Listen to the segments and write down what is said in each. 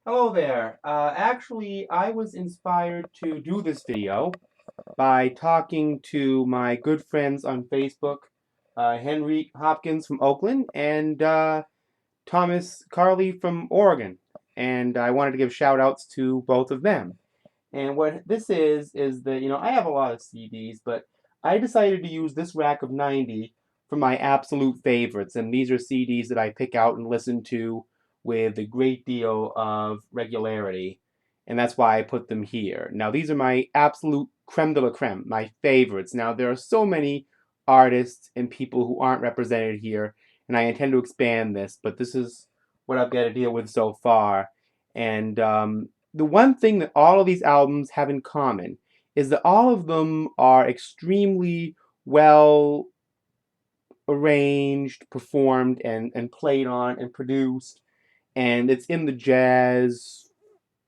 Hello there. Actually, I was inspired to do this video by talking to my good friends on Facebook, Henry Hopkins from Oakland and Thomas Carley from Oregon. And I wanted to give shout outs to both of them. And what this is that, I have a lot of CDs, but I decided to use this rack of 90 for my absolute favorites. And these are CDs that I pick out and listen to with a great deal of regularity. And that's why I put them here. Now, these are my absolute creme de la creme, my favorites. Now, there are so many artists and people who aren't represented here, and I intend to expand this, but this is what I've got to deal with so far. And the one thing that all of these albums have in common is that all of them are extremely well arranged, performed, and played on and produced. And it's in the jazz,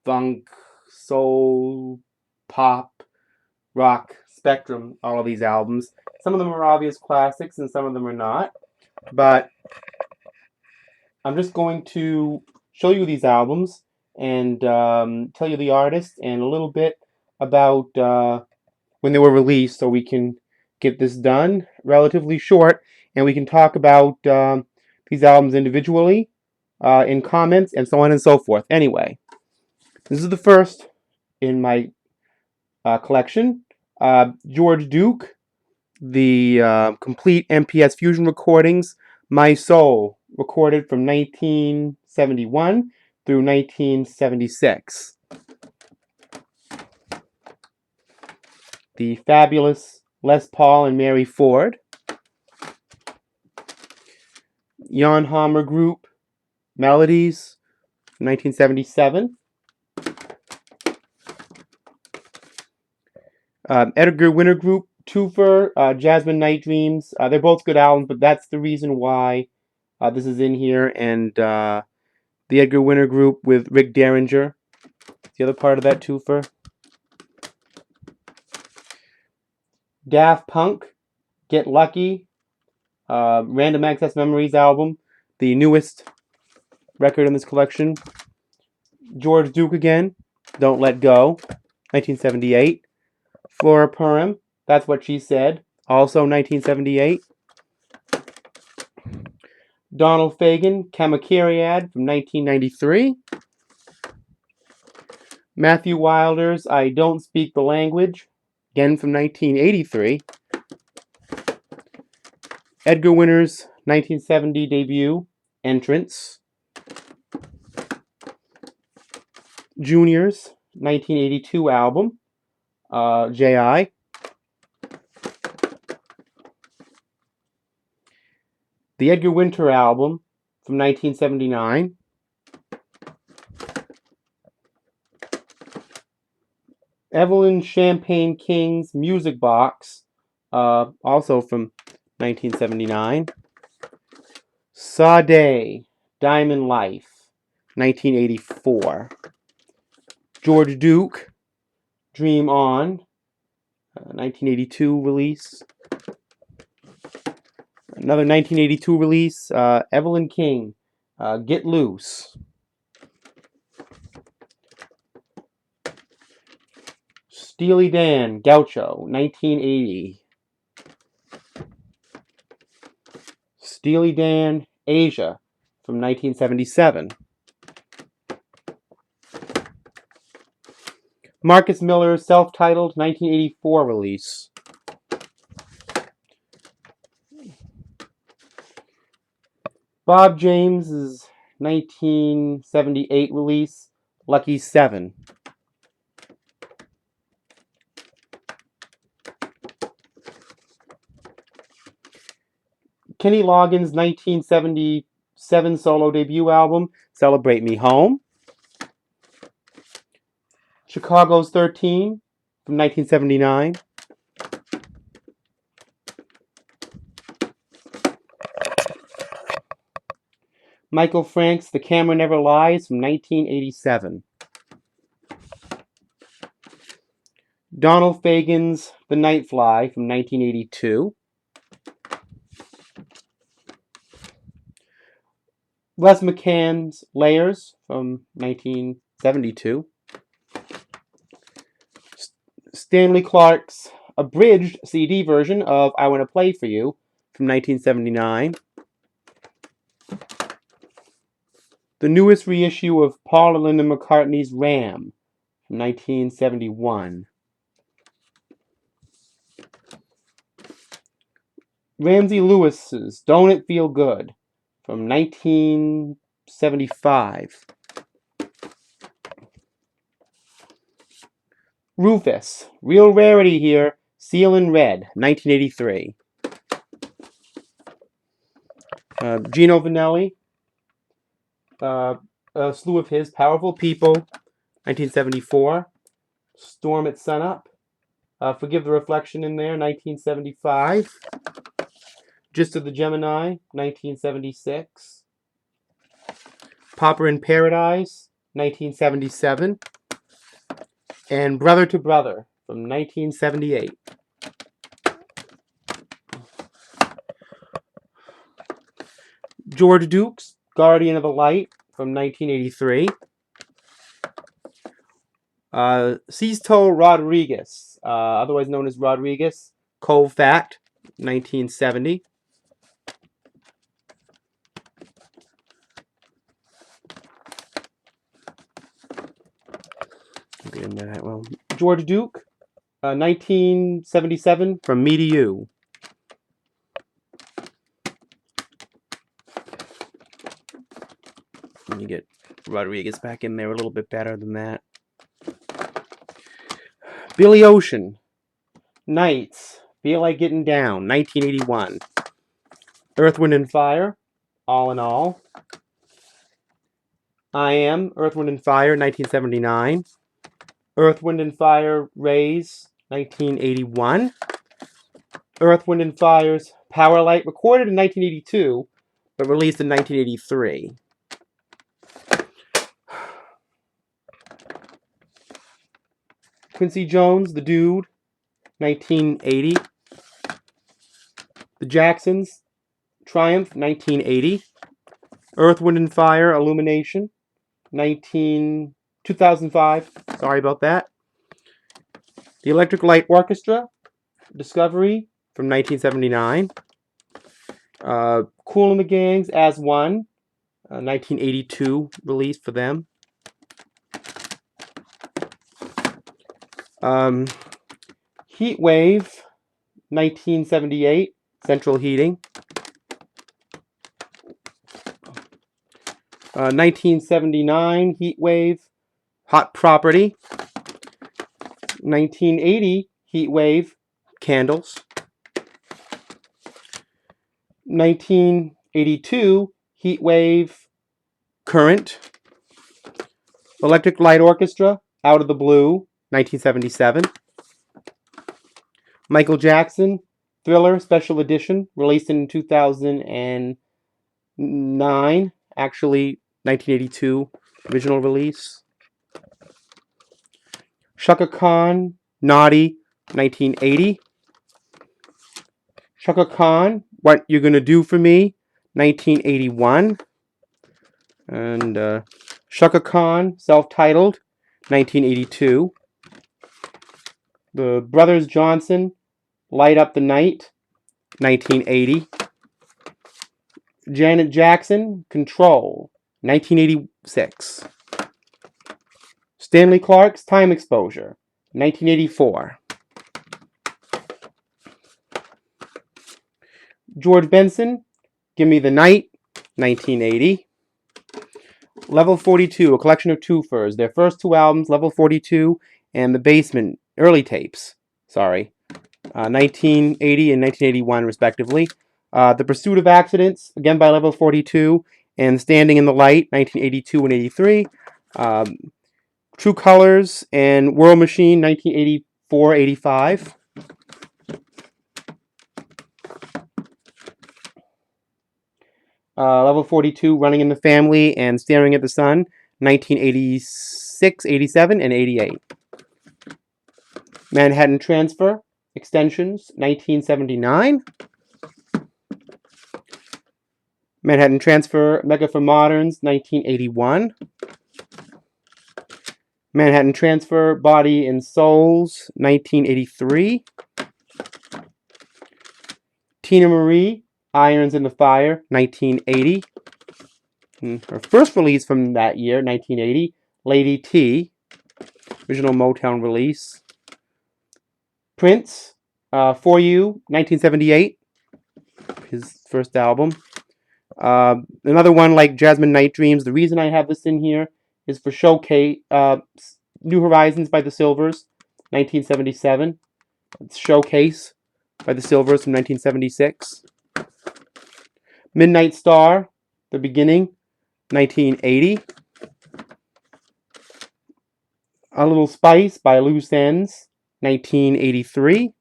funk, soul, pop, rock spectrum, all of these albums. Some of them are obvious classics and some of them are not. But I'm just going to show you these albums and tell you the artist and a little bit about when they were released so we can get this done relatively short and we can talk about these albums individually in comments and so on and so forth. Anyway, this is the first in my collection. George Duke, the complete MPS Fusion recordings, My Soul, recorded from 1971 through 1976. The fabulous Les Paul and Mary Ford. Jan Hammer Group, Melodies, 1977. Edgar Winter Group, Twofer, Jasmine Night Dreams. They're both good albums, but that's the reason why this is in here. And the Edgar Winter Group with Rick Derringer, the other part of that twofer. Daft Punk, Get Lucky, Random Access Memories album, the newest record in this collection. George Duke again, Don't Let Go, 1978. Flora Purim, That's What She Said, also 1978. Donald Fagen, Kamakiriad from 1993. Matthew Wilder's I Don't Speak the Language, again from 1983. Edgar Winter's 1970 debut, Entrance. Junior's 1982 album, J.I. The Edgar Winter album from 1979. Evelyn Champagne King's Music Box, also from 1979. Sade, Diamond Life, 1984. George Duke, Dream On, 1982 release. Another 1982 release, Evelyn King, Get Loose. Steely Dan, Gaucho, 1980. Steely Dan, Asia, from 1977. Marcus Miller's self-titled 1984 release. Bob James's 1978 release, Lucky 7. Kenny Loggins' 1977 solo debut album, Celebrate Me Home. Chicago's 13 from 1979. Michael Frank's The Camera Never Lies from 1987. Donald Fagen's The Night Fly from 1982. Les McCann's Layers from 19 72. Stanley Clarke's abridged CD version of I Want to Play for You from 1979. The newest reissue of Paul and Linda McCartney's Ram from 1971. Ramsey Lewis's Don't It Feel Good from 1975. Rufus, real rarity here, Seal in Red, 1983. Gino Vanelli, a slew of his, Powerful People, 1974. Storm at Sunup, Forgive the Reflection in there, 1975. Gist of the Gemini, 1976. Pauper in Paradise, 1977. And Brother to Brother from 1978. George Duke's Guardian of the Light from 1983. Sisto Rodriguez, otherwise known as Rodriguez, Cold Fat, 1970. Well, George Duke, 1977, From Me to You. Let me get Rodriguez back in there a little bit better than that. Billy Ocean, Nights, Feel Like Getting Down, 1981. Earth, Wind and Fire, All in All. I Am, Earth, Wind and Fire, 1979. Earth, Wind and Fire, Rays, 1981. Earth, Wind and Fire's Power Light, recorded in 1982, but released in 1983. Quincy Jones, The Dude, 1980. The Jacksons, Triumph, 1980. Earth, Wind and Fire, Illumination, 2005. Sorry about that. The Electric Light Orchestra, Discovery, from 1979. Kool and the Gang's As One, 1982 release for them. Heat Wave, 1978, Central Heating. 1979, Heat Wave, Hot Property. 1980, Heat Wave, Candles. 1982, Heat Wave, Current. Electric Light Orchestra, Out of the Blue, 1977. Michael Jackson, Thriller, Special Edition, released in 2009. Actually, 1982 original release. Chaka Khan, Naughty, 1980. Chaka Khan, What You Gonna Do For Me, 1981. And Chaka Khan, self-titled, 1982. The Brothers Johnson, Light Up the Night, 1980. Janet Jackson, Control, 1986. Stanley Clarke's Time Exposure, 1984. George Benson, Give Me the Night, 1980. Level 42, a collection of twofers. Their first two albums, Level 42 and The Basement, early tapes, 1980 and 1981 respectively. The Pursuit of Accidents, again by Level 42, and Standing in the Light, 1982 and 83. True Colors and World Machine, 1984-85. Level 42, Running in the Family and Staring at the Sun, 1986, 87, and 88. Manhattan Transfer, Extensions, 1979. Manhattan Transfer, Mega for Moderns, 1981. Manhattan Transfer, Body and Souls, 1983. Tina Marie, Irons in the Fire, 1980. Her first release from that year, 1980, Lady T, original Motown release. Prince, For You, 1978, his first album. Another one like Jasmine Night Dreams. The reason I have this in here is for Showcase, New Horizons by the Silvers, 1977. It's Showcase by the Silvers from 1976. Midnight Star, The Beginning, 1980. A Little Spice by Loose Ends, 1983.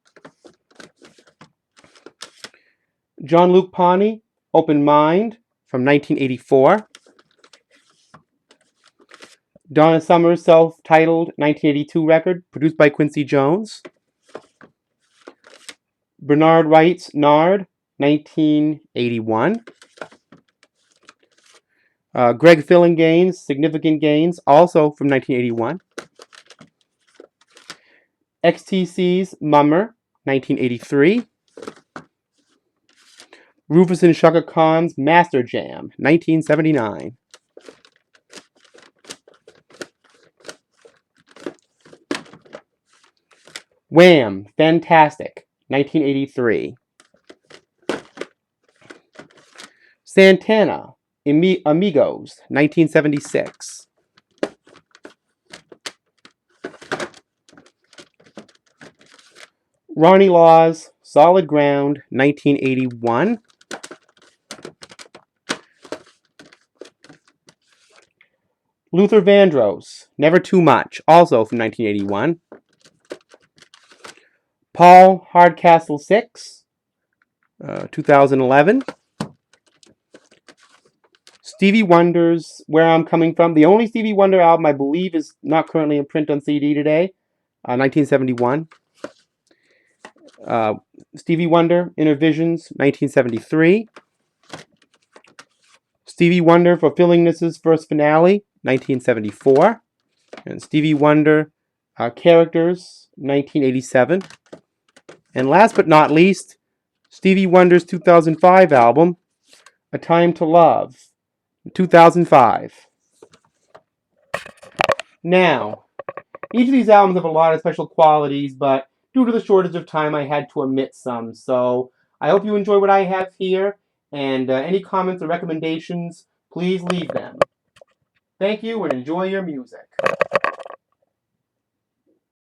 Jean-Luc Ponty, Open Mind, from 1984. Donna Summer's self-titled 1982 record, produced by Quincy Jones. Bernard Wright's Nard, 1981. Greg Phillingane's Significant Gains, also from 1981. XTC's Mummer, 1983. Rufus and Chaka Khan's Master Jam, 1979. Wham! Fantastic, 1983. Santana, Amigos, 1976. Ronnie Laws, Solid Ground, 1981. Luther Vandross, Never Too Much, also from 1981. Paul Hardcastle 6, 2011. Stevie Wonder's Where I'm Coming From. The only Stevie Wonder album I believe is not currently in print on CD today, 1971. Stevie Wonder, Inner Visions, 1973. Stevie Wonder, Fulfillingness's First Finale, 1974. And Stevie Wonder, Characters, 1987. And last but not least, Stevie Wonder's 2005 album, A Time to Love, 2005. Now, each of these albums have a lot of special qualities, but due to the shortage of time, I had to omit some. So I hope you enjoy what I have here, and any comments or recommendations, please leave them. Thank you, and enjoy your music.